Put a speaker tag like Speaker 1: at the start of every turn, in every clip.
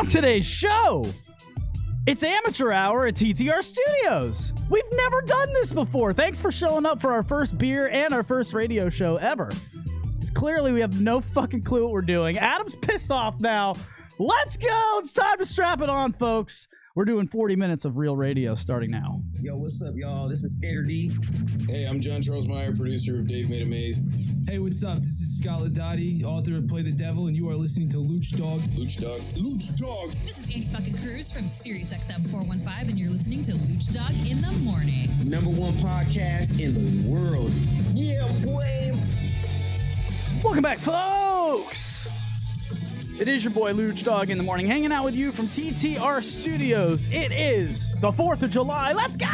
Speaker 1: On today's show, it's amateur hour at TTR Studios. We've never done this before. Thanks for showing up for our first beer and our first radio show ever. Clearly, we have no fucking clue what we're doing. Adam's pissed off now. Let's go. It's time to strap it on, folks. We're doing 40 minutes of real radio starting now.
Speaker 2: Yo, what's up, y'all? This is Skater D.
Speaker 3: Hey, I'm John Charles Meyer, producer of Dave Made a Maze.
Speaker 4: Hey, what's up? This is Scott Ladati, author of Play the Devil, and you are listening to Luch Dog.
Speaker 3: Luch Dog. Luch Dog.
Speaker 5: This is Andy fucking Cruz from SiriusXM 415, and you're listening to Luch Dog in the Morning.
Speaker 2: #1 podcast in the world. Yeah, boy.
Speaker 1: Welcome back, folks. It is your boy Luch Dog in the Morning, hanging out with you from TTR Studios. It is the 4th of July. Let's go!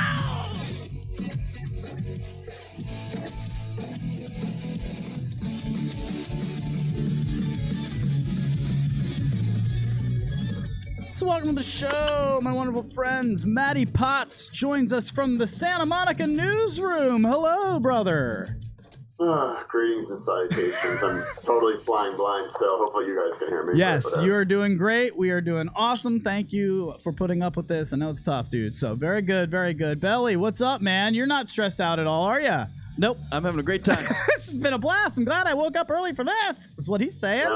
Speaker 1: So welcome to the show, my wonderful friends. Matty Potts joins us from the Santa Monica newsroom. Hello, brother.
Speaker 6: Greetings and salutations. I'm totally flying blind still. Hopefully you guys can hear me.
Speaker 1: Yes, you are doing great. We are doing awesome. Thank you for putting up with this. I know it's tough, dude. So very good, very good. Belly, what's up, man? You're not stressed out at all, are you?
Speaker 7: Nope, I'm having a great time.
Speaker 1: This has been a blast. I'm glad I woke up early for this. That's what he's saying.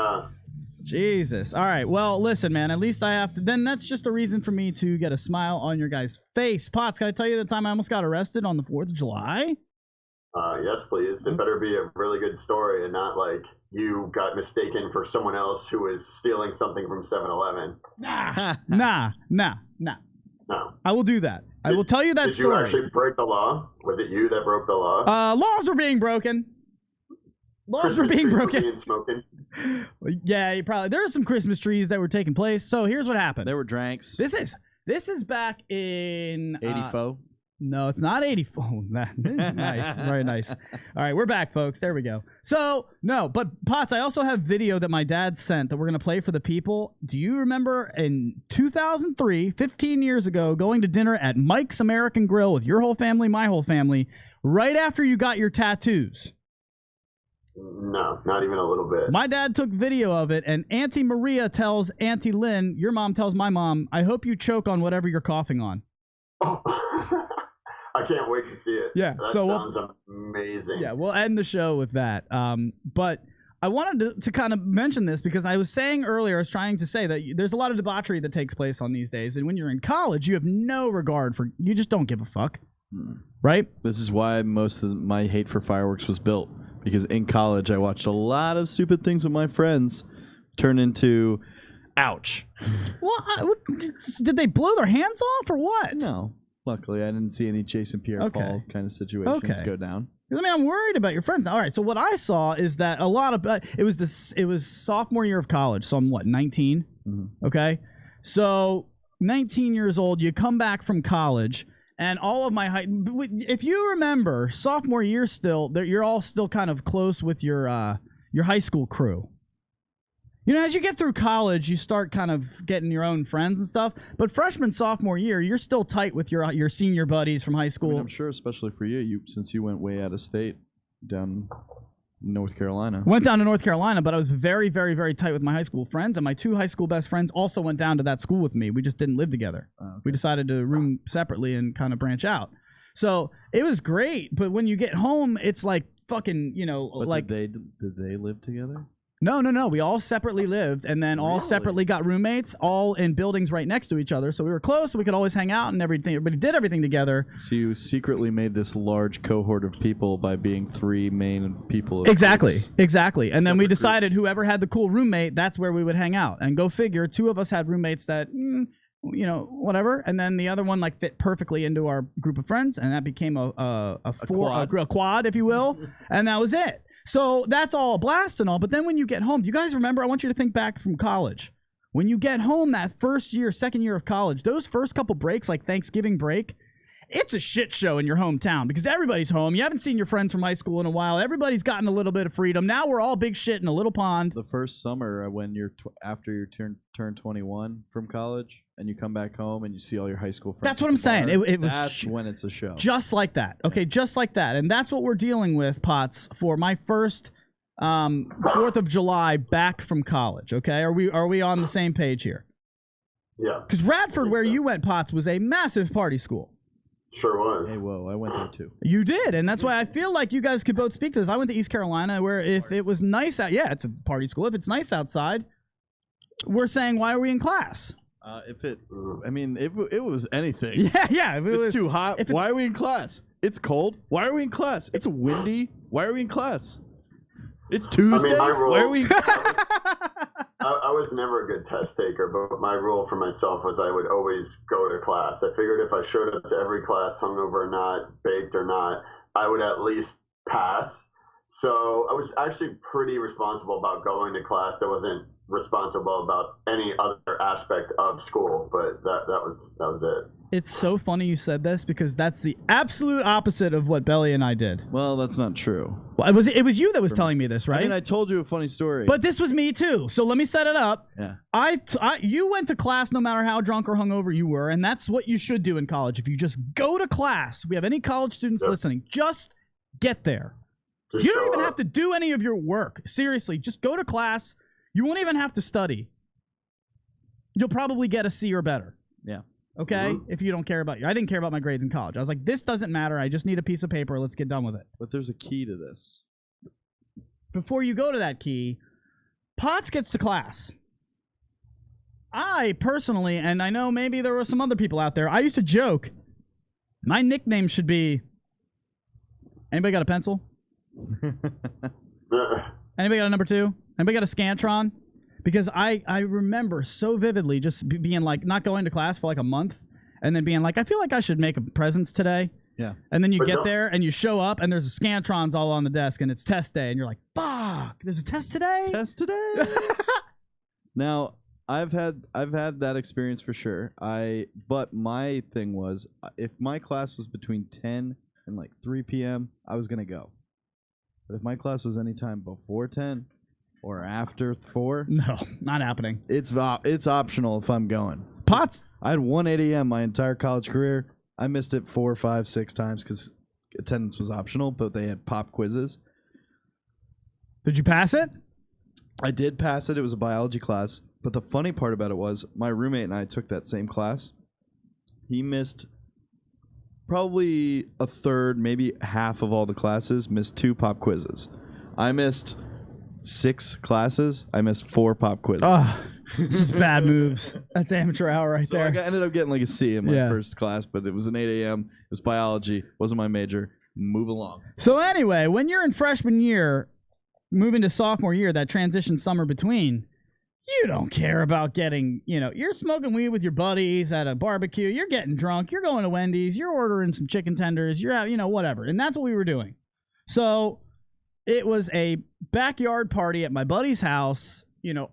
Speaker 1: Jesus. All right. Well, listen, man. At least I have to. Then that's just a reason for me to get a smile on your guys' face. Potts, can I tell you the time I almost got arrested on the 4th of July?
Speaker 6: Yes, please. It better be a really good story and not like you got mistaken for someone else who was stealing something from 7-Eleven.
Speaker 1: Nah.
Speaker 6: No.
Speaker 1: I will do that. I will tell you that story.
Speaker 6: Did you actually break the law? Was it you that broke the law?
Speaker 1: Laws were being broken. Laws were being broken.
Speaker 6: And smoking.
Speaker 1: Yeah, you probably. There were some Christmas trees that were taking place. So here's what happened.
Speaker 7: There were drinks.
Speaker 1: This is back in
Speaker 7: 84.
Speaker 1: No, it's not 84. Oh, nice, very nice. All right, we're back, folks. There we go. So no, but Potts, I also have video that my dad sent that we're gonna play for the people. Do you remember in 2003, 15 years ago, going to dinner at Mike's American Grill with your whole family, my whole family, right after you got your tattoos?
Speaker 6: No, not even a little bit.
Speaker 1: My dad took video of it, and Auntie Maria tells Auntie Lynn, your mom tells my mom, I hope you choke on whatever you're coughing on.
Speaker 6: Oh. I can't wait to see it.
Speaker 1: Yeah,
Speaker 6: that
Speaker 1: so
Speaker 6: sounds amazing.
Speaker 1: Yeah, we'll end the show with that. But I wanted to kind of mention this because I was saying earlier, I was trying to say that there's a lot of debauchery that takes place on these days, and when you're in college, you have no regard for, you just don't give a fuck, right?
Speaker 7: This is why most of my hate for fireworks was built, because in college I watched a lot of stupid things with my friends turn into, ouch.
Speaker 1: Well, did they blow their hands off or what?
Speaker 7: No. Luckily, I didn't see any Jason Pierre-Paul kind of situations go down.
Speaker 1: I mean, I'm worried about your friends. All right, so what I saw is that a lot of it was sophomore year of college. So I'm what, 19? Mm-hmm. Okay, so 19 years old. You come back from college, and all of my if you remember, sophomore year still, you're all still kind of close with your high school crew. You know, as you get through college, you start kind of getting your own friends and stuff. But freshman, sophomore year, you're still tight with your senior buddies from high school.
Speaker 7: I mean, I'm sure, especially for you, since you went way out of state, down North Carolina.
Speaker 1: Went down to North Carolina, but I was very, very, very tight with my high school friends. And my 2 high school best friends also went down to that school with me. We just didn't live together. Oh, okay. We decided to room separately and kind of branch out. So it was great. But when you get home, it's like fucking,
Speaker 7: But
Speaker 1: like.
Speaker 7: Did they live together?
Speaker 1: No. We all separately lived, and then all separately got roommates, all in buildings right next to each other. So we were close, so we could always hang out and everything. Everybody did everything together.
Speaker 7: So you secretly made this large cohort of people by being 3 main people.
Speaker 1: Exactly. And then we decided whoever had the cool roommate, that's where we would hang out. And go figure, 2 of us had roommates that, whatever. And then the other one like fit perfectly into our group of friends, and that became a quad, if you will. And that was it. So that's all a blast and all, but then when you get home, do you guys remember, I want you to think back from college. When you get home that first year, second year of college, those first couple breaks, like Thanksgiving break, it's a shit show in your hometown because everybody's home. You haven't seen your friends from high school in a while. Everybody's gotten a little bit of freedom. Now we're all big shit in a little pond.
Speaker 7: The first summer when you're after you turn 21 from college and you come back home and you see all your high school friends.
Speaker 1: That's what I'm saying. It was
Speaker 7: that's when it's a show.
Speaker 1: Just like that. Okay, just like that. And that's what we're dealing with, Potts, for my first 4th of July back from college. Okay, are we on the same page here?
Speaker 6: Yeah,
Speaker 1: Because Radford, where
Speaker 6: so.
Speaker 1: you went, Potts, was a massive party school.
Speaker 6: Sure was.
Speaker 7: Hey, whoa, I went there too.
Speaker 1: You did, and that's why I feel like you guys could both speak to this. I went to East Carolina, where if it was nice out, yeah, it's a party school. If it's nice outside, we're saying, why are we in class?
Speaker 7: It was anything.
Speaker 1: Yeah. If it
Speaker 7: It's
Speaker 1: was
Speaker 7: too hot. Why are we in class? It's cold. Why are we in class? It's windy. Why are we in class? It's Tuesday.
Speaker 6: my rule-
Speaker 7: Why are we in class?
Speaker 6: I was never a good test taker, but my rule for myself was I would always go to class. I figured if I showed up to every class, hungover or not, baked or not, I would at least pass. So I was actually pretty responsible about going to class. I wasn't responsible about any other aspect of school, but that was it.
Speaker 1: It's so funny you said this because that's the absolute opposite of what Belly and I did.
Speaker 7: Well, that's not true.
Speaker 1: Well, it was you that was telling me this, right?
Speaker 7: I mean, I told you a funny story.
Speaker 1: But this was me too. So let me set it up.
Speaker 7: Yeah.
Speaker 1: You went to class no matter how drunk or hungover you were, and that's what you should do in college. If you just go to class, we have any college students listening, just get there.
Speaker 6: Just
Speaker 1: You don't
Speaker 6: show
Speaker 1: even
Speaker 6: up.
Speaker 1: have to do any of your work. Seriously, just go to class. You won't even have to study. You'll probably get a C or better.
Speaker 7: Yeah.
Speaker 1: Okay? If you don't care about I didn't care about my grades in college. I was like, this doesn't matter. I just need a piece of paper. Let's get done with it.
Speaker 7: But there's a key to this.
Speaker 1: Before you go to that key, Potts gets to class. I personally, and I know maybe there were some other people out there, I used to joke, my nickname should be, anybody got a pencil? Anybody got a number 2? Anybody got a Scantron? Because I remember so vividly just being like, not going to class for like a month, and then being like, I feel like I should make a presence today.
Speaker 7: Yeah.
Speaker 1: And then you
Speaker 6: But
Speaker 1: get
Speaker 6: don't-
Speaker 1: there and you show up and there's a Scantrons all on the desk and it's test day and you're like, fuck, there's a test today?
Speaker 7: Test today. Now, I've had that experience for sure. But my thing was, if my class was between 10 and like 3 p.m., I was gonna go. But if my class was anytime before 10 or after 4,
Speaker 1: No, not happening.
Speaker 7: it's optional if I'm going.
Speaker 1: Potts?
Speaker 7: I had 1 8 a.m. my entire college career. I missed it 4, 5, 6 times because attendance was optional, but they had pop quizzes.
Speaker 1: Did you pass it?
Speaker 7: I did pass it. It was a biology class. But the funny part about it was my roommate and I took that same class. He missed probably a third, maybe half of all the classes, missed 2 pop quizzes. I missed 6 classes. I missed 4 pop quizzes.
Speaker 1: Oh, this is bad moves. That's amateur hour right
Speaker 7: So
Speaker 1: there.
Speaker 7: I ended up getting like a C in my
Speaker 1: Yeah.
Speaker 7: first class, but it was an 8 a.m. It was biology. Wasn't my major. Move along.
Speaker 1: So anyway, when you're in freshman year, moving to sophomore year, that transition summer between, you don't care about getting, you're smoking weed with your buddies at a barbecue. You're getting drunk. You're going to Wendy's. You're ordering some chicken tenders. You're out, whatever. And that's what we were doing. So it was a backyard party at my buddy's house.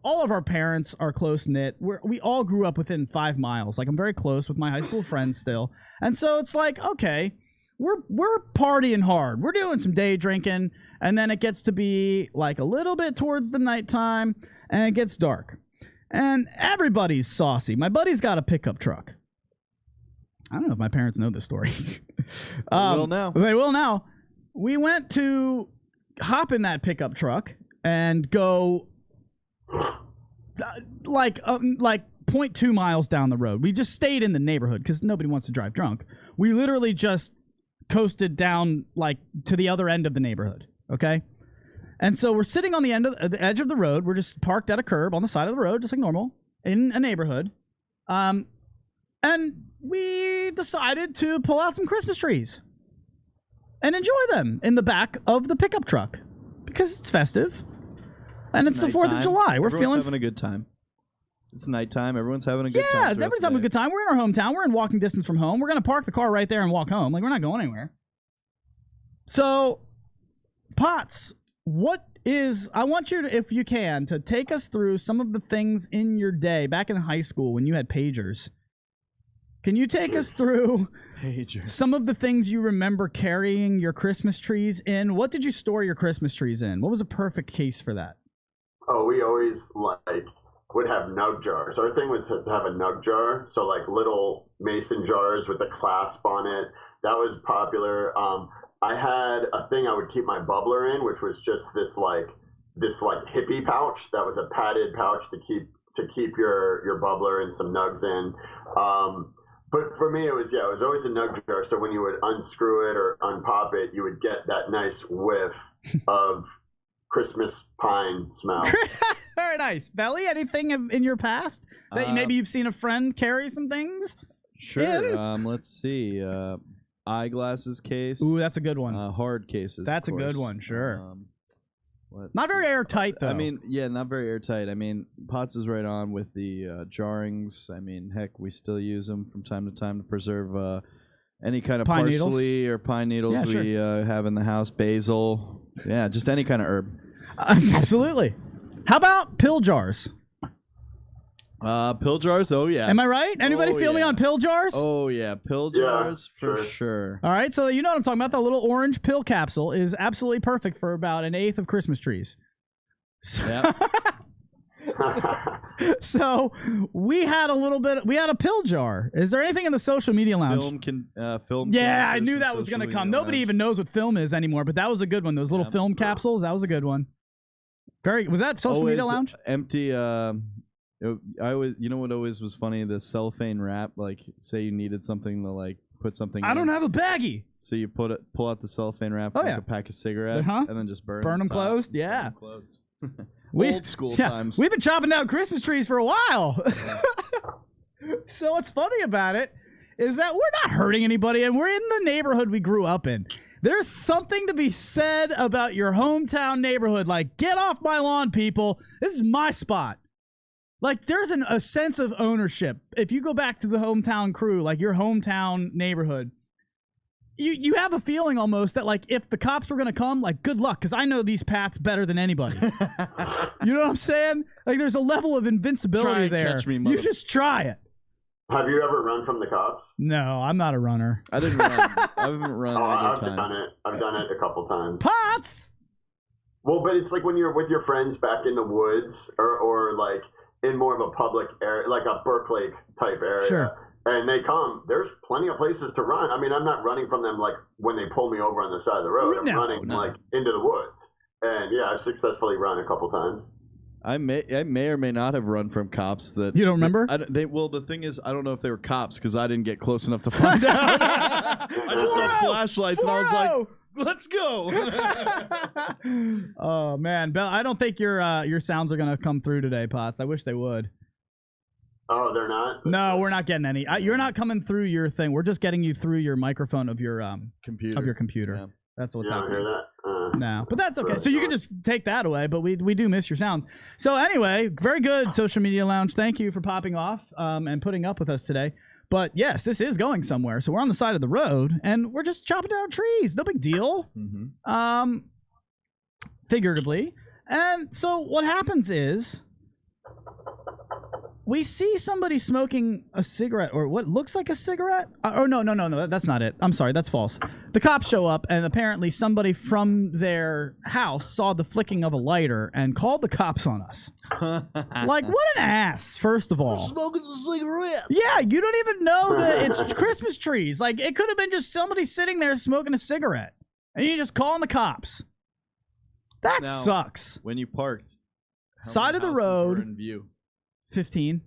Speaker 1: All of our parents are close knit. We all grew up within 5 miles. Like, I'm very close with my high school friends still. And so it's like, okay, we're partying hard. We're doing some day drinking. And then it gets to be like a little bit towards the nighttime and it gets dark. And everybody's saucy. My buddy's got a pickup truck. I don't know if my parents know this story.
Speaker 7: They will now.
Speaker 1: They will now. We went to hop in that pickup truck and go like 0.2 miles down the road. We just stayed in the neighborhood because nobody wants to drive drunk. We literally just coasted down like to the other end of the neighborhood. Okay. And so we're sitting on the edge of the road. We're just parked at a curb on the side of the road, just like normal in a neighborhood. And we decided to pull out some Christmas trees and enjoy them in the back of the pickup truck because it's festive. And it's the 4th of
Speaker 7: Nighttime.
Speaker 1: July. We're
Speaker 7: Everyone's
Speaker 1: feeling
Speaker 7: having a good time. It's nighttime. Everyone's having a good time.
Speaker 1: yeah,
Speaker 7: throughout
Speaker 1: everybody's
Speaker 7: the
Speaker 1: having a
Speaker 7: day.
Speaker 1: good time. We're in our hometown. We're in walking distance from home. We're going to park the car right there and walk home. Like, we're not going anywhere. So, Potts, I want you to, if you can, to take us through some of the things in your day back in high school when you had pagers. Can you take us through
Speaker 7: Pager.
Speaker 1: some of the things you remember carrying your Christmas trees in? What did you store your Christmas trees in? What was a perfect case for that?
Speaker 6: Oh, we always would have nug jars. Our thing was to have a nug jar, so like little mason jars with a clasp on it. That was popular. I had a thing I would keep my bubbler in, which was just this hippie pouch that was a padded pouch to keep to keep your bubbler and some nugs in. But for me, it was always a nug jar. So when you would unscrew it or unpop it, you would get that nice whiff of Christmas pine smell.
Speaker 1: Very nice. Belly, anything in your past that maybe you've seen a friend carry some things?
Speaker 7: Sure. Let's see. Eyeglasses case.
Speaker 1: Ooh, that's a good one.
Speaker 7: Hard cases.
Speaker 1: That's a
Speaker 7: of
Speaker 1: good
Speaker 7: course.
Speaker 1: one, sure.
Speaker 7: Not
Speaker 1: very airtight, though.
Speaker 7: I mean, yeah, not very airtight. I mean, Potts is right on with the jarrings. I mean, heck, we still use them from time to time to preserve any kind of
Speaker 1: Pine
Speaker 7: parsley
Speaker 1: needles?
Speaker 7: or pine needles
Speaker 1: Yeah,
Speaker 7: we have in the house. Basil. Yeah, just any kind of herb.
Speaker 1: Absolutely. How about pill jars?
Speaker 7: Pill jars. Oh, yeah.
Speaker 1: Am I right? Anybody feel me on pill jars?
Speaker 7: Oh, yeah. Pill jars for sure.
Speaker 1: All right, so you know what I'm talking about. The little orange pill capsule is absolutely perfect for about 1/8 of Christmas trees. So,
Speaker 7: Yeah.
Speaker 1: so we had a pill jar. Is there anything in the social media lounge?
Speaker 7: Film.
Speaker 1: Yeah, I
Speaker 7: canisters
Speaker 1: knew
Speaker 7: from
Speaker 1: that was
Speaker 7: social
Speaker 1: going to come.
Speaker 7: media
Speaker 1: Nobody
Speaker 7: lounge.
Speaker 1: even knows what film is anymore, but that was a good one. Those little film capsules, that was a good one. Was that social media lounge?
Speaker 7: Empty. I always, you know what always was funny? The cellophane wrap. Like, say you needed something to like put something.
Speaker 1: I
Speaker 7: in.
Speaker 1: don't have a baggie.
Speaker 7: So you pull out the cellophane wrap, like a pack of cigarettes, and then just burn
Speaker 1: them
Speaker 7: the top.
Speaker 1: closed. Yeah,
Speaker 7: Burn them closed. Old school
Speaker 1: yeah,
Speaker 7: times.
Speaker 1: We've been chopping down Christmas trees for a while. So what's funny about it is that we're not hurting anybody, and we're in the neighborhood we grew up in. There's something to be said about your hometown neighborhood. Like, get off my lawn, people. This is my spot. Like, there's a sense of ownership. If you go back to the hometown crew, like your hometown neighborhood, you have a feeling almost that, like, if the cops were going to come, like, good luck, because I know these paths better than anybody. You know what I'm saying? Like, there's a level of invincibility
Speaker 7: Try and
Speaker 1: there.
Speaker 7: catch me,
Speaker 1: You just try it.
Speaker 6: Have you ever run from the cops?
Speaker 1: No, I'm not a runner.
Speaker 7: I didn't run. I haven't run
Speaker 6: I've
Speaker 7: either time.
Speaker 6: done it. I've done it a couple times.
Speaker 1: Potts!
Speaker 6: Well, but it's like when you're with your friends back in the woods or like in more of a public area, like a Berkeley type area.
Speaker 1: Sure.
Speaker 6: And they come, there's plenty of places to run. I mean, I'm not running from them like when they pull me over on the side of the road. I'm running like into the woods. And yeah, I've successfully run a couple times.
Speaker 7: I may or may not have run from cops. That
Speaker 1: you don't remember?
Speaker 7: Well, the thing is, I don't know if they were cops because I didn't get close enough to find out. I just saw flashlights and I was like, "Let's go!"
Speaker 1: Oh man, Bell, I don't think your sounds are gonna come through today, Potts. I wish they would.
Speaker 6: Oh, they're not?
Speaker 1: No, we're not getting any. You're not coming through your thing. We're just getting you through your microphone of your
Speaker 7: computer.
Speaker 1: Of your computer.
Speaker 7: Yeah.
Speaker 1: That's what's
Speaker 6: You don't
Speaker 1: happening.
Speaker 6: hear that?
Speaker 1: No, but that's okay. So you can just take that away, but we do miss your sounds. So anyway, very good, Social Media Lounge. Thank you for popping off and putting up with us today. But yes, this is going somewhere. So we're on the side of the road, and we're just chopping down trees. No big deal.
Speaker 7: Mm-hmm.
Speaker 1: Figuratively. And so what happens is we see somebody smoking a cigarette or what looks like a cigarette. No, that's not it. I'm sorry, that's false. The cops show up, and apparently somebody from their house saw the flicking of a lighter and called the cops on us. Like, what an ass, first of all.
Speaker 7: Smoking a cigarette.
Speaker 1: Yeah, you don't even know that it's Christmas trees. Like, it could have been just somebody sitting there smoking a cigarette, and you just calling the cops. That
Speaker 7: Now,
Speaker 1: sucks.
Speaker 7: When you parked, how
Speaker 1: Side
Speaker 7: many
Speaker 1: of the
Speaker 7: houses were
Speaker 1: road.
Speaker 7: in view?
Speaker 1: 15.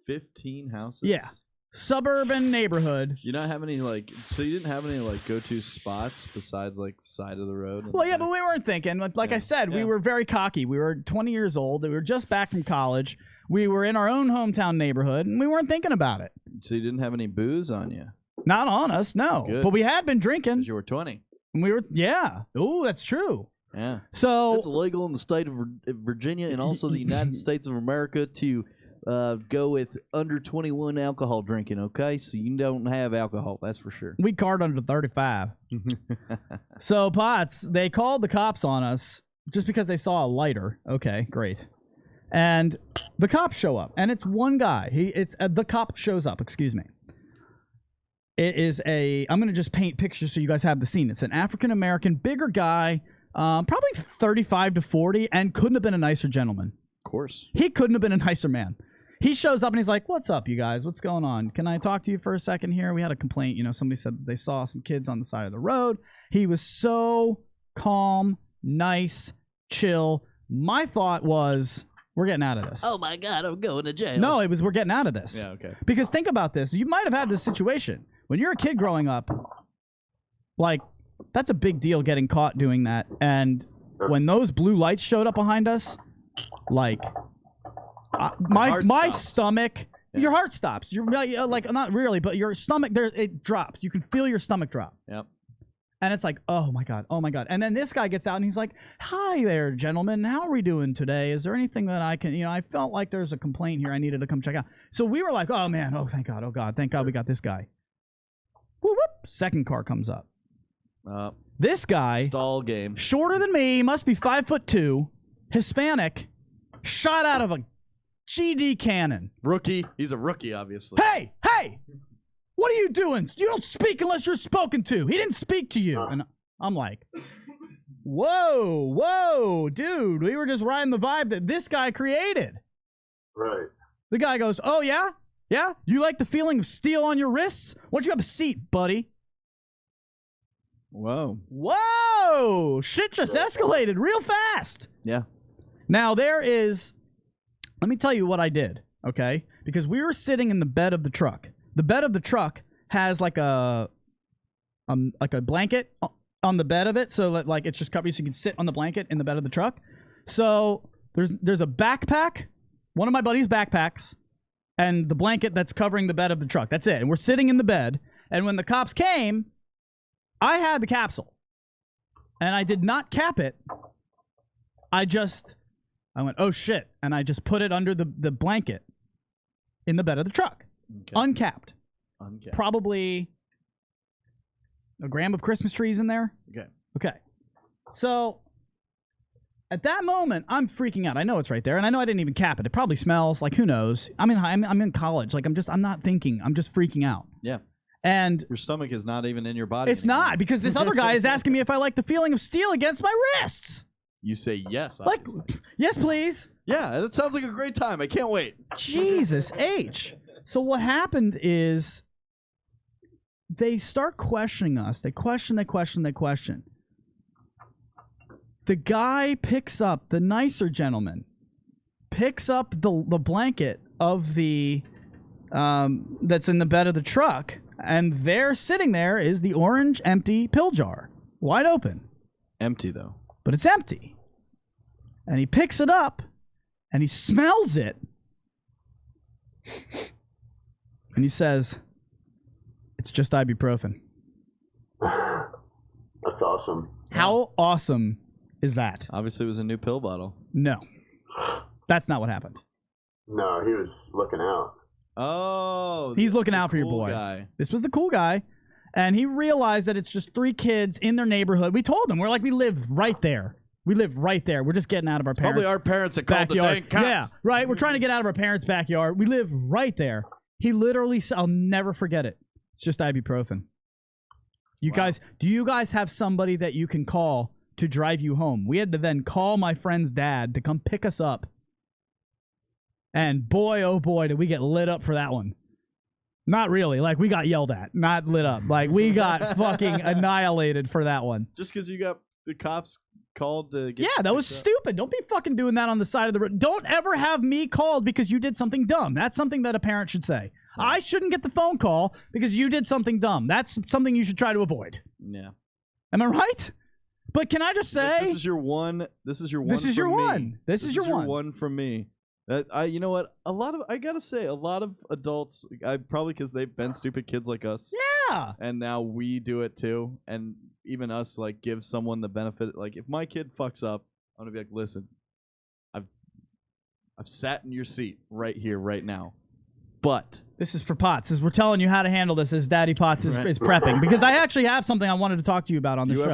Speaker 7: 15 houses.
Speaker 1: Yeah. Suburban neighborhood.
Speaker 7: You not have any so you didn't have any go-to spots besides like side of the road. And,
Speaker 1: Well, yeah, but we weren't thinking. Like I said, we were very cocky. We were 20 years old. We were just back from college. We were in our own hometown neighborhood, and we weren't thinking about it.
Speaker 7: So you didn't have any booze on you.
Speaker 1: Not on us, no.
Speaker 7: Good.
Speaker 1: But we had been drinking.
Speaker 7: 'Cause you were 20.
Speaker 1: And we were, yeah. Oh, that's true.
Speaker 7: Yeah.
Speaker 1: So
Speaker 7: It's illegal in the state of Virginia and also the United States of America to go with under 21 alcohol drinking, okay? So you don't have alcohol, that's for sure.
Speaker 1: we card under 35. So, Potts, they called the cops on us just because they saw a lighter. Okay, great. And the cops show up, and it's one guy. The cop shows up, excuse me. It is I'm going to just paint pictures so you guys have the scene. It's an African-American, bigger guy, probably 35 to 40, and couldn't have been a nicer gentleman.
Speaker 7: Of course.
Speaker 1: He couldn't have been a nicer man. He shows up and he's like, "What's up, you guys? What's going on? Can I talk to you for a second here? We had a complaint. Somebody said that they saw some kids on the side of the road." He was so calm, nice, chill. My thought was, We're getting out of this.
Speaker 7: Oh my God, I'm going to jail.
Speaker 1: No, it was we're getting out of this.
Speaker 7: Yeah, okay.
Speaker 1: Because think about this. You might have had this situation. When you're a kid growing up, like, that's a big deal getting caught doing that. And when those blue lights showed up behind us, like, my stomach, your heart stops. You're like, not really, but your stomach, there, it drops. You can feel your stomach drop.
Speaker 7: Yep.
Speaker 1: And it's like, oh my God. And then this guy gets out and he's like, hi there, gentlemen. How are we doing today? Is there anything that I can, I felt like there's a complaint here I needed to come check out. So we were like, oh man, oh thank God, thank God we got this guy. Whoop, whoop. Second car comes up. This guy,
Speaker 7: stall game.
Speaker 1: Shorter than me, must be 5'2", Hispanic, shot out of a GD cannon.
Speaker 7: Rookie. He's a rookie, obviously.
Speaker 1: Hey! What are you doing? You don't speak unless you're spoken to. He didn't speak to you. And I'm like, whoa, dude. We were just riding the vibe that this guy created.
Speaker 6: Right.
Speaker 1: The guy goes, oh, yeah? Yeah? You like the feeling of steel on your wrists? Why don't you have a seat, buddy? Whoa. Shit just escalated real fast.
Speaker 7: Yeah.
Speaker 1: Now, let me tell you what I did, okay? Because we were sitting in the bed of the truck. The bed of the truck has like a blanket on the bed of it, so that like it's just covered, so you can sit on the blanket in the bed of the truck. So there's a backpack, one of my buddy's backpacks, and the blanket that's covering the bed of the truck. That's it. And we're sitting in the bed. And when the cops came, I had the capsule, and I did not cap it. I went, oh shit, and I just put it under the blanket in the bed of the truck. Okay. Uncapped. Probably a gram of Christmas trees in there. Okay. So at that moment, I'm freaking out. I know it's right there, and I know I didn't even cap it. It probably smells. Like, who knows? I'm in college. Like, I'm not thinking. I'm just freaking out.
Speaker 7: Yeah.
Speaker 1: And
Speaker 7: your stomach is not even in your body.
Speaker 1: It's anymore. Not, because this other guy is asking me if I like the feeling of steel against my wrists.
Speaker 7: You say yes.
Speaker 1: Like, yes, please.
Speaker 7: Yeah, that sounds like a great time. I can't wait.
Speaker 1: Jesus H. So what happened is they start questioning us. They question. The guy picks up, the nicer gentleman, picks up the blanket of the that's in the bed of the truck, and there, sitting there, is the orange empty pill jar, wide open.
Speaker 7: Empty, though.
Speaker 1: But it's empty. And he picks it up, and he smells it, and he says, it's just ibuprofen.
Speaker 6: That's awesome.
Speaker 1: How awesome is that?
Speaker 7: Obviously, it was a new pill bottle.
Speaker 1: No. That's not what happened.
Speaker 6: No, he was looking out.
Speaker 7: Oh.
Speaker 1: He's looking out for your boy.
Speaker 7: Guy.
Speaker 1: This was the cool guy. And he realized that it's just 3 kids in their neighborhood. We told him. We're like, we live right there. We're just getting out of our parents'
Speaker 7: probably our parents that called
Speaker 1: backyard.
Speaker 7: The dang cops.
Speaker 1: Yeah, right. We're trying to get out of our parents' backyard. We live right there. He literally said, I'll never forget it. It's just ibuprofen. You guys, do you guys have somebody that you can call to drive you home? We had to then call my friend's dad to come pick us up. And boy, oh boy, did we get lit up for that one. Not really. Like, we got yelled at, not lit up. Like, we got fucking annihilated for that one.
Speaker 7: Just because you got the cops called to get
Speaker 1: that was stupid. Don't be fucking doing that on the side of the road. Don't ever have me called because you did something dumb. That's something that a parent should say. I shouldn't get the phone call because you did something dumb. That's something you should try to avoid.
Speaker 7: Yeah.
Speaker 1: Am I right? But can I just say,
Speaker 7: this is your one. This is your one.
Speaker 1: This is your one.
Speaker 7: This is your one from me. You know what? I gotta say, a lot of adults, probably because they've been stupid kids like us.
Speaker 1: Yeah.
Speaker 7: And now we do it too, and even us, like, give someone the benefit. Like, if my kid fucks up, I'm gonna be like, listen, I've sat in your seat right here, right now, but
Speaker 1: this is for Potts. As we're telling you how to handle this, as Daddy Potts is prepping, because I actually have something I wanted to talk to you about on the show.
Speaker 7: If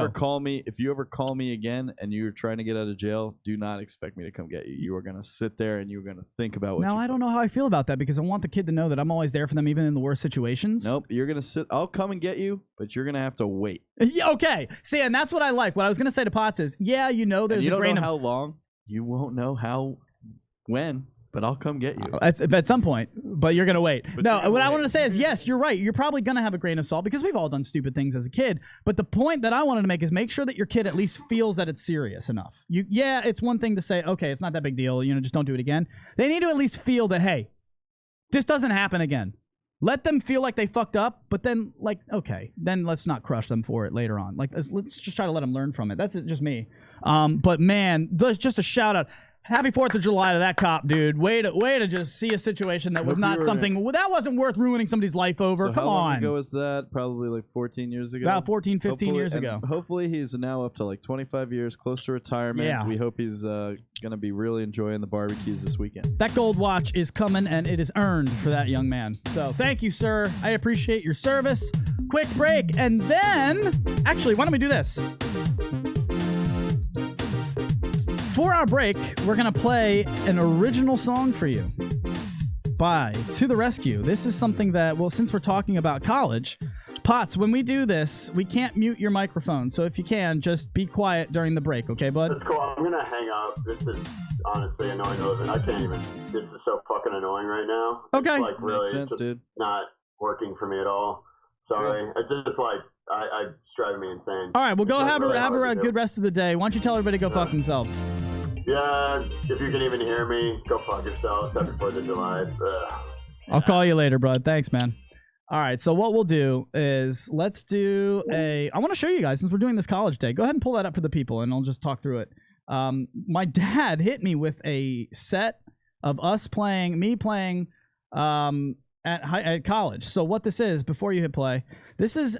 Speaker 7: you ever call me again and you're trying to get out of jail, do not expect me to come get you. You are gonna sit there and you're gonna think about what.
Speaker 1: Now I don't know how I feel about that, because I want the kid to know that I'm always there for them, even in the worst situations.
Speaker 7: Nope, you're gonna sit. I'll come and get you, but you're gonna have to wait.
Speaker 1: Yeah, okay. See, and that's what I like. What I was gonna say to Potts is, there's
Speaker 7: you
Speaker 1: a
Speaker 7: don't
Speaker 1: grain
Speaker 7: know
Speaker 1: of
Speaker 7: how long. You won't know how, when. But I'll come get you.
Speaker 1: At some point, but you're going to wait. No, what I wanted to say is, yes, you're right. You're probably going to have a grain of salt because we've all done stupid things as a kid. But the point that I wanted to make is make sure that your kid at least feels that it's serious enough. Yeah, it's one thing to say, okay, it's not that big deal. Just don't do it again. They need to at least feel that, hey, this doesn't happen again. Let them feel like they fucked up, but then, okay, then let's not crush them for it later on. Let's just try to let them learn from it. That's just me. But man, just a shout out. Happy 4th of July to that cop, dude. Way to just see a situation that was not something that wasn't worth ruining somebody's life over.
Speaker 7: So
Speaker 1: Come
Speaker 7: how long
Speaker 1: on.
Speaker 7: ago was that? Probably like 14 years ago.
Speaker 1: About 14, 15 years ago.
Speaker 7: Hopefully he's now up to like 25 years, close to retirement.
Speaker 1: Yeah.
Speaker 7: We hope he's going to be really enjoying the barbecues this weekend.
Speaker 1: That gold watch is coming, and it is earned for that young man. So thank you, sir. I appreciate your service. Quick break, and then... Actually, why don't we do this? For our break, we're going to play an original song for you by To The Rescue. This is something that, well, since we're talking about college, Potts, when we do this, we can't mute your microphone. So if you can, just be quiet during the break, okay, bud?
Speaker 6: That's cool. I'm going to hang up. This is honestly annoying. I can't even. This is so fucking annoying right now.
Speaker 1: Okay.
Speaker 6: It's really
Speaker 7: Makes sense, dude.
Speaker 6: Not working for me at all. Sorry. It's just it's driving me insane.
Speaker 1: All right, well, go have
Speaker 6: really
Speaker 1: a good rest of the day. Why don't you tell everybody to go fuck themselves?
Speaker 6: Yeah, if you can even hear me, go fuck yourselves. Happy 4th of July.
Speaker 1: I'll call you later, bud. Thanks, man. All right, so what we'll do is let's do I want to show you guys, since we're doing this college day. Go ahead and pull that up for the people, and I'll just talk through it. My dad hit me with a set of me playing at college. So what this is, before you hit play, this is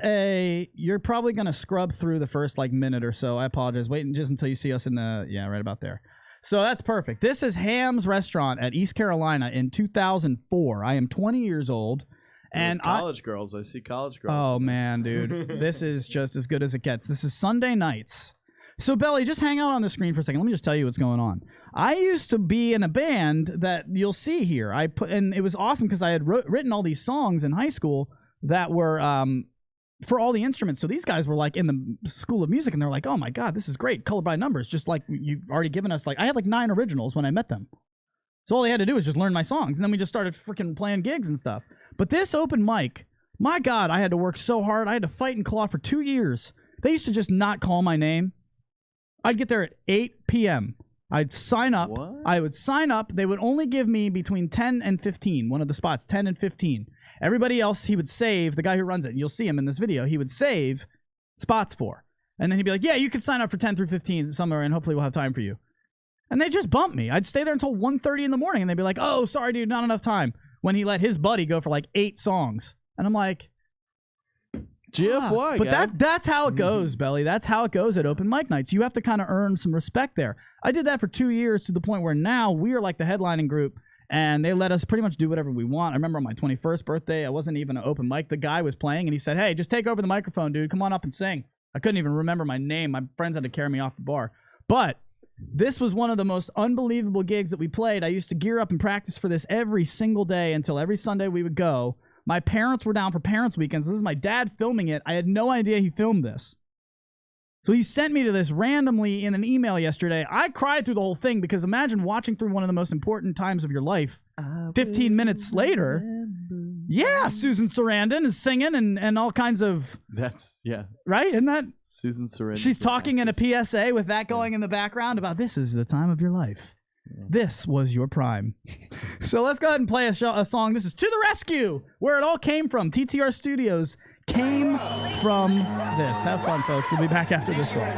Speaker 1: you're probably going to scrub through the first minute or so. I apologize. Wait just until you see us in right about there. So that's perfect. This is Ham's Restaurant at East Carolina in 2004. I am 20 years old. And
Speaker 7: college girls. I see college girls.
Speaker 1: Oh, man, dude. This is just as good as it gets. This is Sunday nights. So, Belly, just hang out on the screen for a second. Let me just tell you what's going on. I used to be in a band that you'll see here. And it was awesome because I had written all these songs in high school that were for all the instruments. So these guys were in the School of Music, and they're like, oh, my God, this is great. Color by numbers, just like you've already given us. I had 9 originals when I met them. So all they had to do was just learn my songs. And then we just started freaking playing gigs and stuff. But this open mic, my God, I had to work so hard. I had to fight and claw for 2 years. They used to just not call my name. I'd get there at 8 p.m. I'd sign up.
Speaker 7: What?
Speaker 1: I would sign up. They would only give me between 10 and 15, one of the spots, 10 and 15. Everybody else, he would save, the guy who runs it, and you'll see him in this video, he would save spots for. And then he'd be like, yeah, you can sign up for 10 through 15 somewhere, and hopefully we'll have time for you. And they just bumped me. I'd stay there until 1:30 in the morning, and they'd be like, oh, sorry, dude, not enough time. When he let his buddy go for 8 songs. And I'm like...
Speaker 7: GFY,
Speaker 1: but that's how it goes, Belly. That's how it goes at open mic nights. You have to kind of earn some respect there. I did that for 2 years to the point where now we are the headlining group, and they let us pretty much do whatever we want. I remember on my 21st birthday, I wasn't even an open mic. The guy was playing, and he said, hey, just take over the microphone, dude. Come on up and sing. I couldn't even remember my name. My friends had to carry me off the bar. But this was one of the most unbelievable gigs that we played. I used to gear up and practice for this every single day until every Sunday we would go. My parents were down for parents' weekends. This is my dad filming it. I had no idea he filmed this. So he sent me to this randomly in an email yesterday. I cried through the whole thing because imagine watching through one of the most important times of your life. 15 minutes later, yeah, Susan Sarandon is singing and all kinds of...
Speaker 7: That's, yeah.
Speaker 1: Right? Isn't that...
Speaker 7: Susan Sarandon.
Speaker 1: She's talking in a PSA with that going in the background about this is the time of your life. Yeah. This was your prime. So let's go ahead and play a song. This is To The Rescue, where it all came from. TTR Studios came from this. Have fun, folks. We'll be back after this song.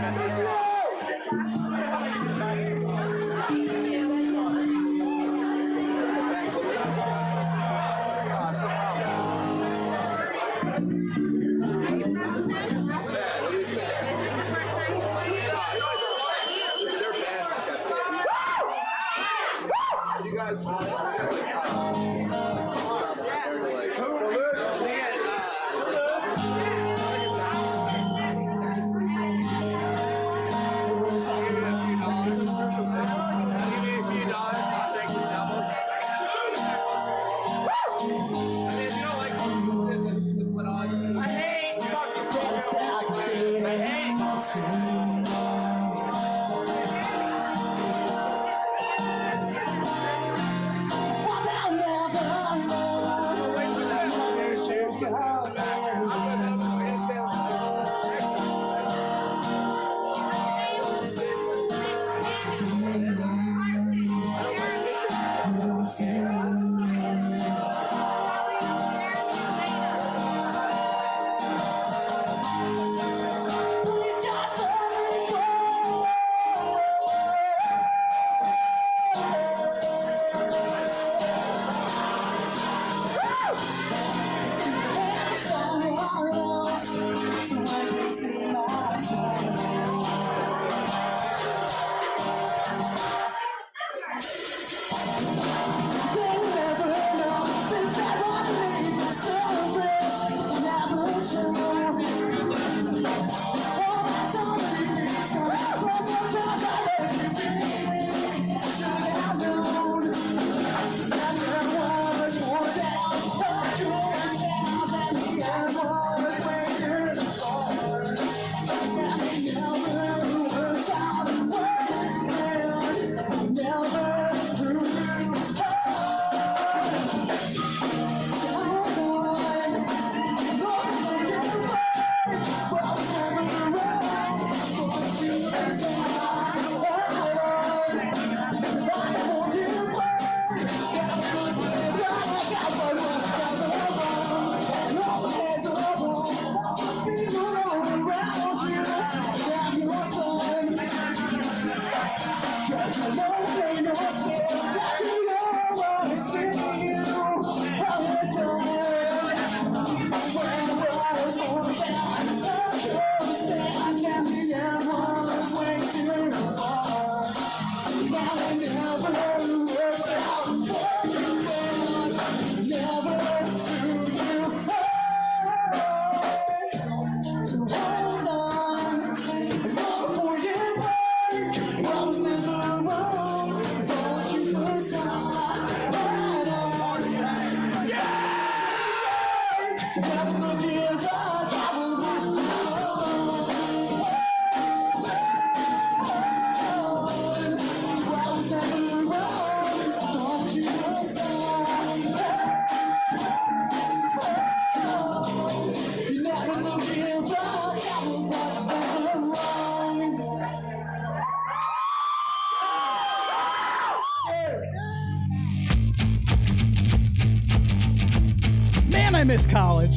Speaker 1: Man, I miss college.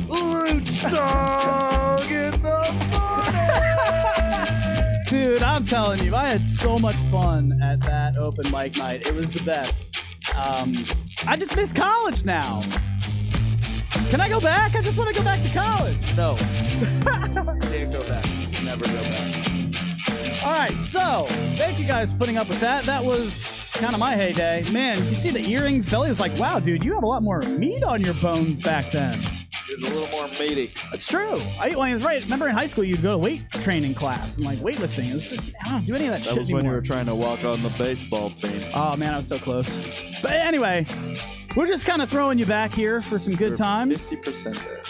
Speaker 7: Luch Dog in the morning.
Speaker 1: Dude, I'm telling you, I had so much fun at that open mic night. It was the best. I just miss college now. Can I go back? I just want to go back to college.
Speaker 7: No. Can't go back. Never go back.
Speaker 1: All right, so thank you guys for putting up with that. That was kind of my heyday. Man, you see the earrings? Belly was like, wow, dude, you have a lot more meat on your bones back then.
Speaker 7: It was a little more meaty.
Speaker 1: That's true. Well, he was right. Remember in high school, you'd go to weight training class and like weightlifting. It was just, I don't do any of that shit
Speaker 7: That was when
Speaker 1: anymore.
Speaker 7: you were trying to walk on the baseball team.
Speaker 1: Oh, man, I was so close. But anyway, we're just kind of throwing you back here for some good times.
Speaker 7: 50% there.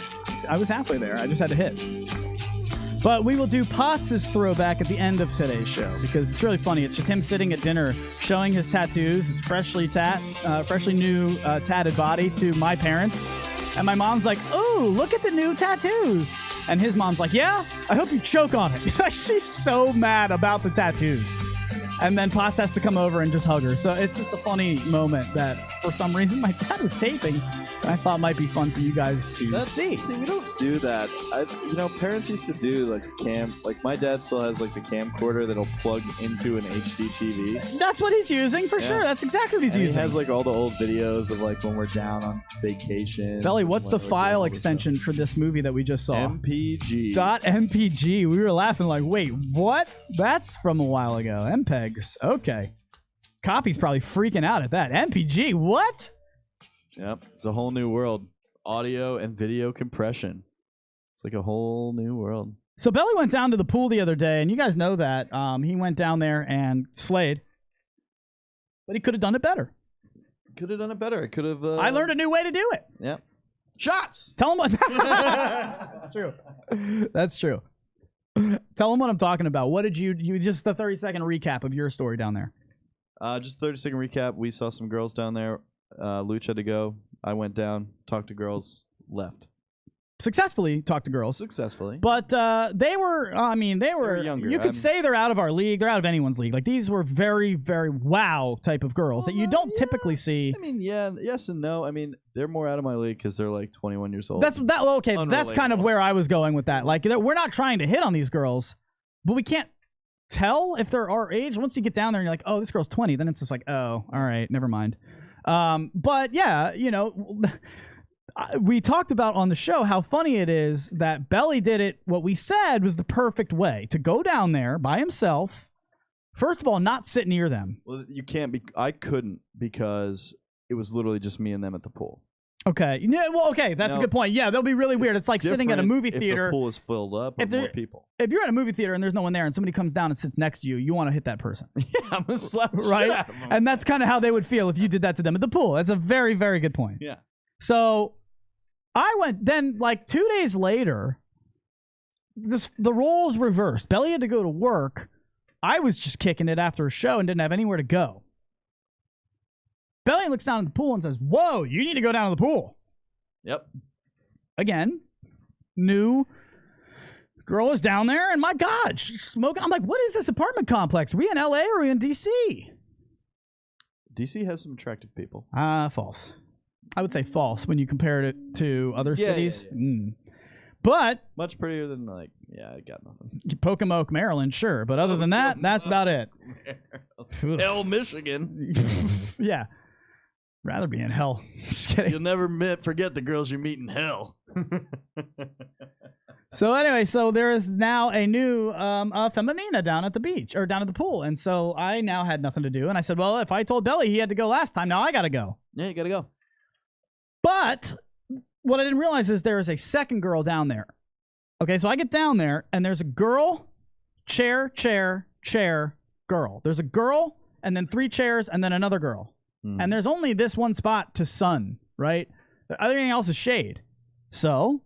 Speaker 1: I was halfway there. I just had to hit. But we will do Potts' throwback at the end of today's show because it's really funny. It's just him sitting at dinner showing his tattoos, his freshly new tatted body to my parents. And my mom's like, "Oh, look at the new tattoos." And his mom's like, "Yeah, I hope you choke on it." Like, she's so mad about the tattoos. And then Potts has to come over and just hug her. So it's just a funny moment that for some reason my dad was taping. I thought might be fun for you guys to see.
Speaker 7: See, we don't do that. Parents used to do like a cam. Like my dad still has like the camcorder that'll plug into an HD TV.
Speaker 1: That's what he's using for sure. That's exactly what he's
Speaker 7: And
Speaker 1: using.
Speaker 7: He has like all the old videos of like when we're down on vacation.
Speaker 1: Belly, what's the file extension for this movie that we just saw?
Speaker 7: MPG.
Speaker 1: .mpg. We were laughing like, wait, what? That's from a while ago. MPEGs. Okay. Copy's probably freaking out at that. MPG. What?
Speaker 7: Yep, it's a whole new world. Audio and video compression. It's like a whole new world.
Speaker 1: So Belly went down to the pool the other day, and you guys know that. He went down there and slayed. But he could have done it better.
Speaker 7: Could have done it better. I could have.
Speaker 1: I learned a new way to do it.
Speaker 7: Yeah. Shots.
Speaker 1: Tell him what. That's true. That's true. Tell him what I'm talking about. What did you just a 30-second recap of your story down there?
Speaker 7: Just a 30-second recap. We saw some girls down there. Luch had to go. I went down, talked to girls, left.
Speaker 1: Successfully talked to girls.
Speaker 7: Successfully.
Speaker 1: But they were, they were
Speaker 7: younger.
Speaker 1: You could say they're out of our league. They're out of anyone's league. Like, these were very, very wow type of girls that you don't typically see.
Speaker 7: I mean, yeah, yes and no. I mean, they're more out of my league because they're like 21 years old.
Speaker 1: That's kind of where I was going with that. Like, we're not trying to hit on these girls, but we can't tell if they're our age. Once you get down there and you're like, oh, this girl's 20, then it's just like, oh, all right, never mind. But yeah, we talked about on the show how funny it is that Belly did it. What we said was the perfect way to go down there by himself. First of all, not sit near them.
Speaker 7: Well, you can't be. I couldn't because it was literally just me and them at the pool.
Speaker 1: Okay. Yeah, well, okay. That's a good point. Yeah, they'll be really weird. It's like sitting at a movie theater.
Speaker 7: If the pool is filled up with more people.
Speaker 1: If you're at a movie theater and there's no one there and somebody comes down and sits next to you, you want to hit that person.
Speaker 7: Yeah, I'm going to slap the
Speaker 1: right?
Speaker 7: shit out of them.
Speaker 1: And that's kind of how they would feel if you did that to them at the pool. That's a very, very good point.
Speaker 7: Yeah.
Speaker 1: So I went, then like 2 days later, the roles reversed. Belly had to go to work. I was just kicking it after a show and didn't have anywhere to go. Belly looks down at the pool and says, whoa, you need to go down to the pool.
Speaker 7: Yep.
Speaker 1: Again, new girl is down there, and my God, she's smoking. I'm like, what is this apartment complex? Are we in LA or are we in DC?
Speaker 7: DC has some attractive people.
Speaker 1: False. I would say false when you compare it to other cities.
Speaker 7: Yeah.
Speaker 1: But
Speaker 7: Much prettier than like, yeah, I got nothing.
Speaker 1: Pocomoke, Maryland, sure. But other than that, that's about it.
Speaker 7: Hell, Michigan.
Speaker 1: Yeah. Rather be in hell. Just kidding.
Speaker 7: You'll never forget the girls you meet in hell.
Speaker 1: So anyway, so there is now a new feminina down at the beach or down at the pool. And so I now had nothing to do. And I said, well, if I told Belly he had to go last time, now I got to go.
Speaker 7: Yeah, you gotta go.
Speaker 1: But what I didn't realize is there is a second girl down there. Okay, so I get down there and there's a girl, chair, girl. There's a girl and then 3 chairs and then another girl. And there's only this one spot to sun, right? Everything else is shade. So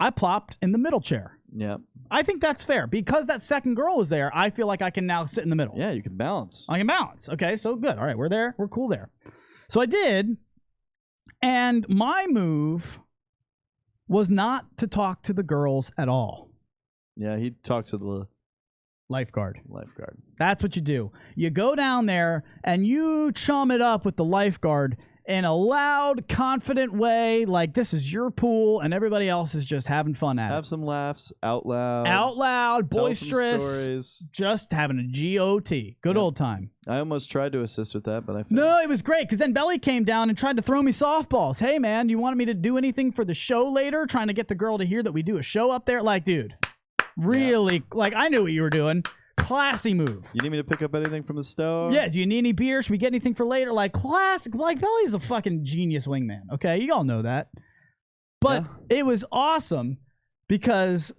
Speaker 1: I plopped in the middle chair.
Speaker 7: Yeah.
Speaker 1: I think that's fair. Because that second girl was there, I feel like I can now sit in the middle.
Speaker 7: Yeah, you can balance.
Speaker 1: I can balance. Okay, so good. All right, we're there. We're cool there. So I did. And my move was not to talk to the girls at all.
Speaker 7: Yeah, he talks to the
Speaker 1: Lifeguard.
Speaker 7: That's
Speaker 1: what you do. You go down there and you chum it up with the lifeguard in a loud, confident way, like this is your pool and everybody else is just having fun at it.
Speaker 7: Have some laughs out loud.
Speaker 1: Out loud,
Speaker 7: Tell
Speaker 1: boisterous.
Speaker 7: some stories.
Speaker 1: Just having a GOT. Good old time.
Speaker 7: I almost tried to assist with that, but I failed.
Speaker 1: No, it was great because then Belly came down and tried to throw me softballs. Hey, man, you wanted me to do anything for the show later? Trying to get the girl to hear that we do a show up there? Like, dude, really? Like, I knew what you were doing. Classy move.
Speaker 7: You need me to pick up anything from the store?
Speaker 1: Yeah, do you need any beer? Should we get anything for later? Like, classic. Like, Belly's a fucking genius wingman, okay? You all know that. But it was awesome because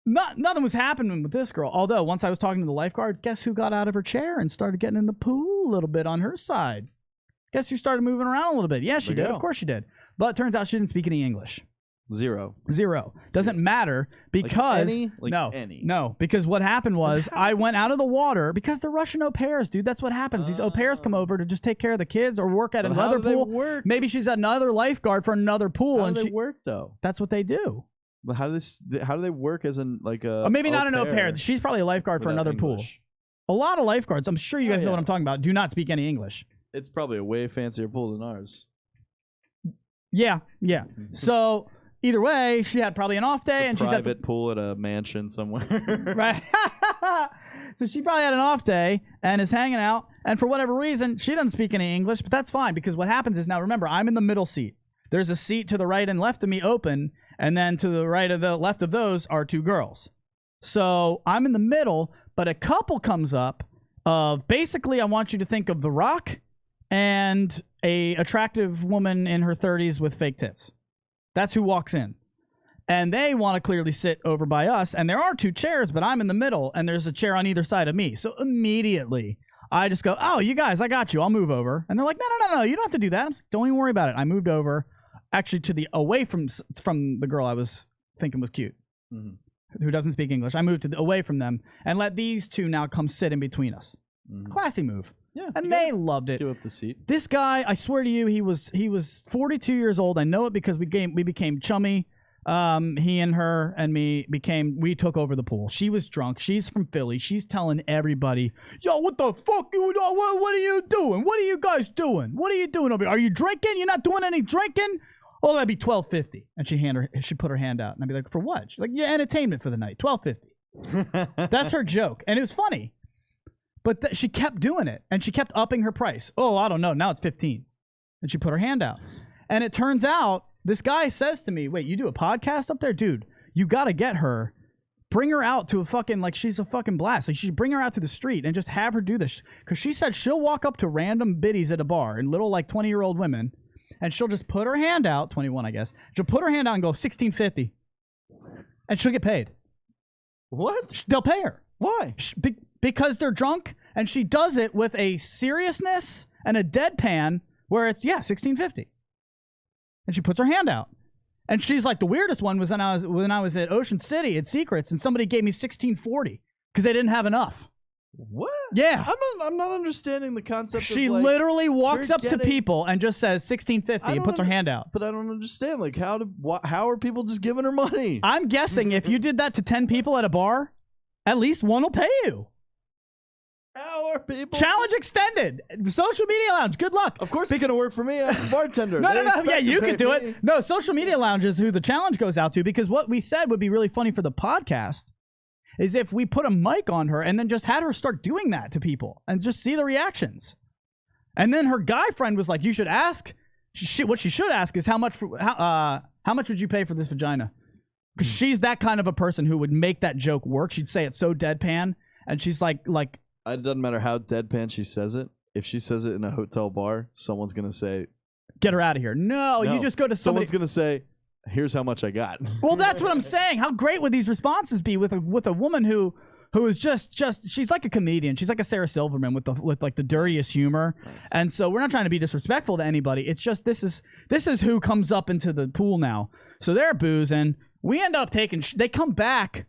Speaker 1: nothing was happening with this girl. Although, once I was talking to the lifeguard, guess who got out of her chair and started getting in the pool a little bit on her side? Guess who started moving around a little bit? Yeah, she did. Of course she did. But it turns out she didn't speak any English.
Speaker 7: Zero.
Speaker 1: Doesn't matter because no, because what happened was I went out of the water because they're Russian au pairs, dude. That's what happens. These au pairs come over to just take care of the kids or work at another pool.
Speaker 7: Work?
Speaker 1: Maybe she's another lifeguard for another pool.
Speaker 7: How
Speaker 1: and
Speaker 7: do they work though?
Speaker 1: That's what they do.
Speaker 7: But how do they work as in like a?
Speaker 1: Or maybe not an au pair. She's probably a lifeguard for another pool. A lot of lifeguards, I'm sure you guys know what I'm talking about, do not speak any English.
Speaker 7: It's probably a way fancier pool than ours.
Speaker 1: Yeah. So either way, she had probably an off day, and she's at
Speaker 7: private pool at a mansion somewhere.
Speaker 1: Right. So she probably had an off day and is hanging out, and for whatever reason, she doesn't speak any English, but that's fine because what happens is, now remember, I'm in the middle seat. There's a seat to the right and left of me open, and then to the right of the left of those are 2 girls. So I'm in the middle, but a couple comes up of basically, I want you to think of The Rock and a attractive woman in her 30s with fake tits. That's who walks in. And they want to clearly sit over by us. And there are 2 chairs, but I'm in the middle, and there's a chair on either side of me. So immediately, I just go, oh, you guys, I got you. I'll move over. And they're like, no, you don't have to do that. I'm like, don't even worry about it. I moved over, actually, to the away from the girl I was thinking was cute, who doesn't speak English. I moved to away from them and let these 2 now come sit in between us. Classy move. Yeah, and they loved it.
Speaker 7: Give up the seat.
Speaker 1: This guy, I swear to you, he was 42 years old. I know it because we became chummy. He and her and me we took over the pool. She was drunk. She's from Philly. She's telling everybody, yo, what the fuck what are you doing? What are you guys doing? What are you doing over here? Are you drinking? You're not doing any drinking? Oh, that'd be $12.50. And she put her hand out, and I'd be like, for what? She's like, yeah, entertainment for the night, $12.50. That's her joke, and it was funny. But she kept doing it, and she kept upping her price. Oh, I don't know. Now it's $15. And she put her hand out. And it turns out, this guy says to me, wait, you do a podcast up there? Dude, you got to get her. Bring her out to a fucking, like, she's a fucking blast. Like, you should bring her out to the street and just have her do this. Because she said she'll walk up to random biddies at a bar, and little, like, 20-year-old women, and she'll just put her hand out, 21, I guess. She'll put her hand out and go, $16.50. And she'll get paid.
Speaker 7: What?
Speaker 1: They'll pay her.
Speaker 7: Why?
Speaker 1: Because they're drunk, and she does it with a seriousness and a deadpan where it's, $16.50. And she puts her hand out. And she's like, the weirdest one was when I was at Ocean City at Secrets, and somebody gave me $16.40 because they didn't have enough.
Speaker 7: What?
Speaker 1: Yeah.
Speaker 7: I'm not understanding the concept
Speaker 1: She
Speaker 7: of, like,
Speaker 1: literally walks up to people and just says $16.50 and puts her hand out.
Speaker 7: But I don't understand. Like, how are people just giving her money?
Speaker 1: I'm guessing if you did that to 10 people at a bar, at least one will pay you.
Speaker 7: How more people.
Speaker 1: Challenge extended. Social media lounge. Good luck.
Speaker 7: Of course, it's gonna work for me. I'm a bartender.
Speaker 1: No.
Speaker 7: They
Speaker 1: Yeah,
Speaker 7: expect
Speaker 1: you
Speaker 7: to
Speaker 1: could
Speaker 7: pay
Speaker 1: do
Speaker 7: me.
Speaker 1: it. No, social media lounge is who the challenge goes out to, because what we said would be really funny for the podcast is if we put a mic on her and then just had her start doing that to people and just see the reactions. And then her guy friend was like, "You should ask." What she should ask is how much would you pay for this vagina? Because she's that kind of a person who would make that joke work. She'd say it so deadpan, and she's like.
Speaker 7: It doesn't matter how deadpan she says it. If she says it in a hotel bar, someone's gonna say,
Speaker 1: "Get her out of here." No, you just go to somebody.
Speaker 7: Someone's gonna say, "Here's how much I got."
Speaker 1: Well, that's what I'm saying. How great would these responses be with a woman who is just she's like a comedian. She's like a Sarah Silverman with like the dirtiest humor. Nice. And so we're not trying to be disrespectful to anybody. It's just this is who comes up into the pool now. So they're boozing. We end up they come back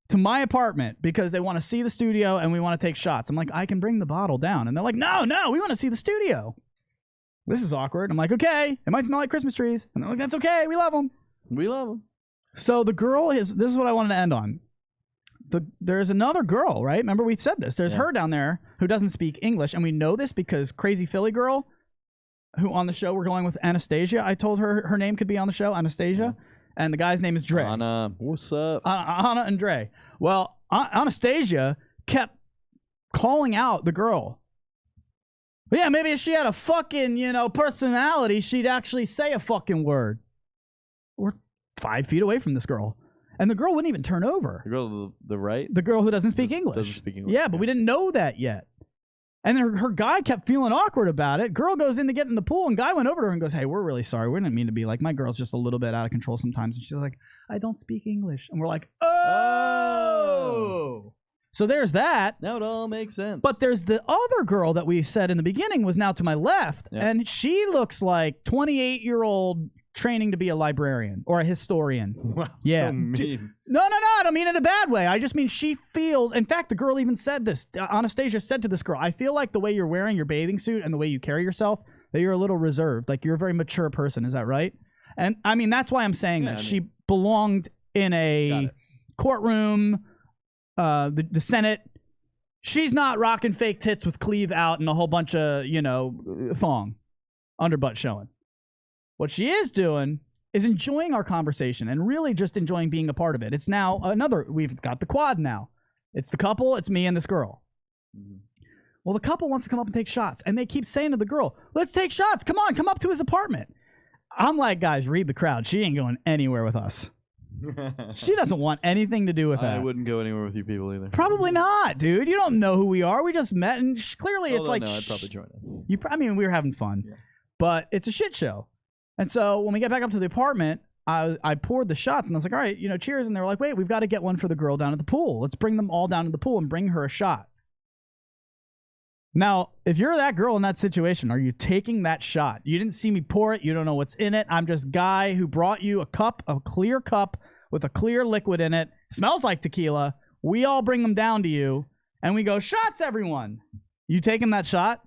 Speaker 1: to my apartment because they want to see the studio and we want to take shots. I'm like, I can bring the bottle down. And they're like, no, we want to see the studio. This is awkward. I'm like, okay, it might smell like Christmas trees. And they're like, that's okay. We love them.
Speaker 7: We love them.
Speaker 1: So the girl this is what I wanted to end on. There's another girl, right? Remember we said this. There's her down there who doesn't speak English. And we know this because Crazy Philly Girl, who on the show we're going with Anastasia. I told her name could be on the show, Anastasia. Yeah. And the guy's name is Dre.
Speaker 7: Anna, what's up?
Speaker 1: Anna and Dre. Well, Anastasia kept calling out the girl. Yeah, maybe if she had a fucking, personality, she'd actually say a fucking word. We're 5 feet away from this girl. And the girl wouldn't even turn over.
Speaker 7: The girl to the right?
Speaker 1: The girl who doesn't speak English.
Speaker 7: Doesn't speak English.
Speaker 1: Yeah, but we didn't know that yet. And then her guy kept feeling awkward about it. Girl goes in to get in the pool, and guy went over to her and goes, "Hey, we're really sorry. We didn't mean to be like, my girl's just a little bit out of control sometimes." And she's like, "I don't speak English." And we're like, oh. So there's that.
Speaker 7: Now it all makes sense.
Speaker 1: But there's the other girl that we said in the beginning was now to my left. Yeah. And she looks like 28-year-old training to be a librarian or a historian.
Speaker 7: Wow,
Speaker 1: yeah.
Speaker 7: so mean.
Speaker 1: No, I don't mean it in a bad way. I just mean she feels, in fact, the girl even said this. Anastasia said to this girl, I feel like the way you're wearing your bathing suit and the way you carry yourself, that you're a little reserved. Like you're a very mature person. Is that right? And I mean, that's why I'm saying that. She belonged in a courtroom, the Senate. She's not rocking fake tits with cleave out and a whole bunch of, thong, underbutt showing. What she is doing is enjoying our conversation and really just enjoying being a part of it. It's now we've got the quad now. It's the couple, it's me and this girl. Mm-hmm. Well, the couple wants to come up and take shots, and they keep saying to the girl, let's take shots. Come on, come up to his apartment. I'm like, guys, read the crowd. She ain't going anywhere with us. She doesn't want anything to do with that.
Speaker 7: I wouldn't go anywhere with you people either.
Speaker 1: Probably not, dude. You don't know who we are. We just met, and clearly it's like...
Speaker 7: No, I'd probably join it.
Speaker 1: We were having fun, but it's a shit show. And so when we get back up to the apartment, I poured the shots, and I was like, all right, cheers. And they were like, wait, we've got to get one for the girl down at the pool. Let's bring them all down to the pool and bring her a shot. Now, if you're that girl in that situation, are you taking that shot? You didn't see me pour it. You don't know what's in it. I'm just guy who brought you a clear cup with a clear liquid in it. Smells like tequila. We all bring them down to you, and we go, shots, everyone. You taking that shot?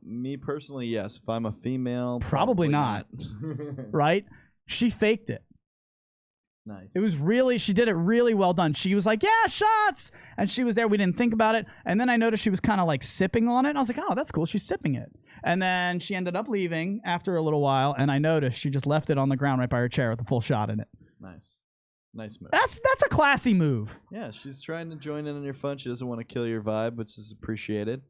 Speaker 7: Me personally, yes. If I'm a female,
Speaker 1: probably not. Right? She faked it.
Speaker 7: Nice.
Speaker 1: She did it really well done. She was like, yeah, shots. And she was there. We didn't think about it. And then I noticed she was kind of like sipping on it. And I was like, oh, that's cool. She's sipping it. And then she ended up leaving after a little while. And I noticed she just left it on the ground right by her chair with a full shot in it.
Speaker 7: Nice. Nice move.
Speaker 1: That's a classy move.
Speaker 7: Yeah, she's trying to join in on your fun. She doesn't want to kill your vibe, which is appreciated.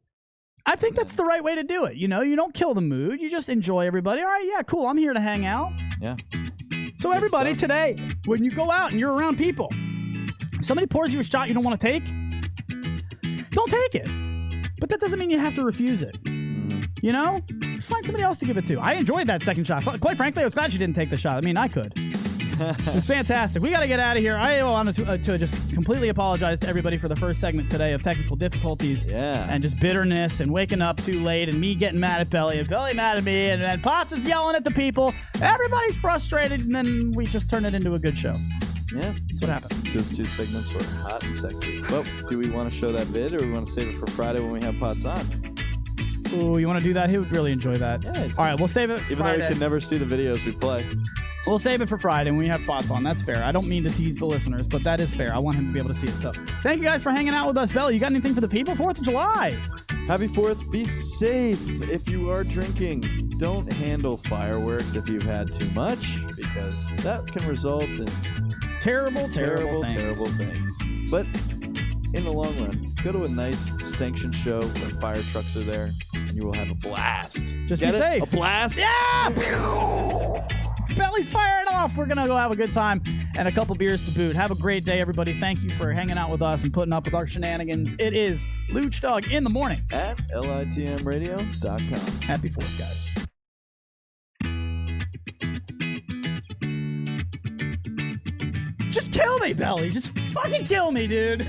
Speaker 1: I think that's the right way to do it. You don't kill the mood. You just enjoy everybody. All right, yeah, cool. I'm here to hang out.
Speaker 7: Yeah.
Speaker 1: So everybody today, when you go out and you're around people, if somebody pours you a shot you don't want to take, don't take it. But that doesn't mean you have to refuse it. Just find somebody else to give it to. I enjoyed that second shot. Quite frankly, I was glad she didn't take the shot. I mean, I could. It's fantastic. We got to get out of here. I want to just completely apologize to everybody for the first segment today of technical difficulties and just bitterness and waking up too late and me getting mad at Belly and Belly mad at me and Potts is yelling at the people. Everybody's frustrated, and then we just turn it into a good show.
Speaker 7: Yeah.
Speaker 1: That's what happens.
Speaker 7: Those two segments were hot and sexy. Well, do we want to show that vid, or we want to save it for Friday when we have Potts on?
Speaker 1: Ooh, you want to do that? He would really enjoy that.
Speaker 7: Yeah.
Speaker 1: All right, we'll save it for
Speaker 7: Even
Speaker 1: Friday.
Speaker 7: though you can never see the videos we play.
Speaker 1: We'll save it for Friday when we have thoughts on. That's fair. I don't mean to tease the listeners, but that is fair. I want him to be able to see it. So thank you guys for hanging out with us. Bella, you got anything for the people? 4th of July.
Speaker 7: Happy 4th. Be safe if you are drinking. Don't handle fireworks if you've had too much, because that can result in
Speaker 1: Terrible things.
Speaker 7: But in the long run, go to a nice sanctioned show where fire trucks are there, and you will have a blast.
Speaker 1: Just
Speaker 7: Get
Speaker 1: be
Speaker 7: it?
Speaker 1: safe.
Speaker 7: A blast?
Speaker 1: Yeah! Belly's firing off. We're going to go have a good time and a couple beers to boot. Have a great day, everybody. Thank you for hanging out with us and putting up with our shenanigans. It is Luch Dog in the morning
Speaker 7: At litmradio.com.
Speaker 1: Happy 4th, guys. Just kill me, Belly. Just fucking kill me, dude.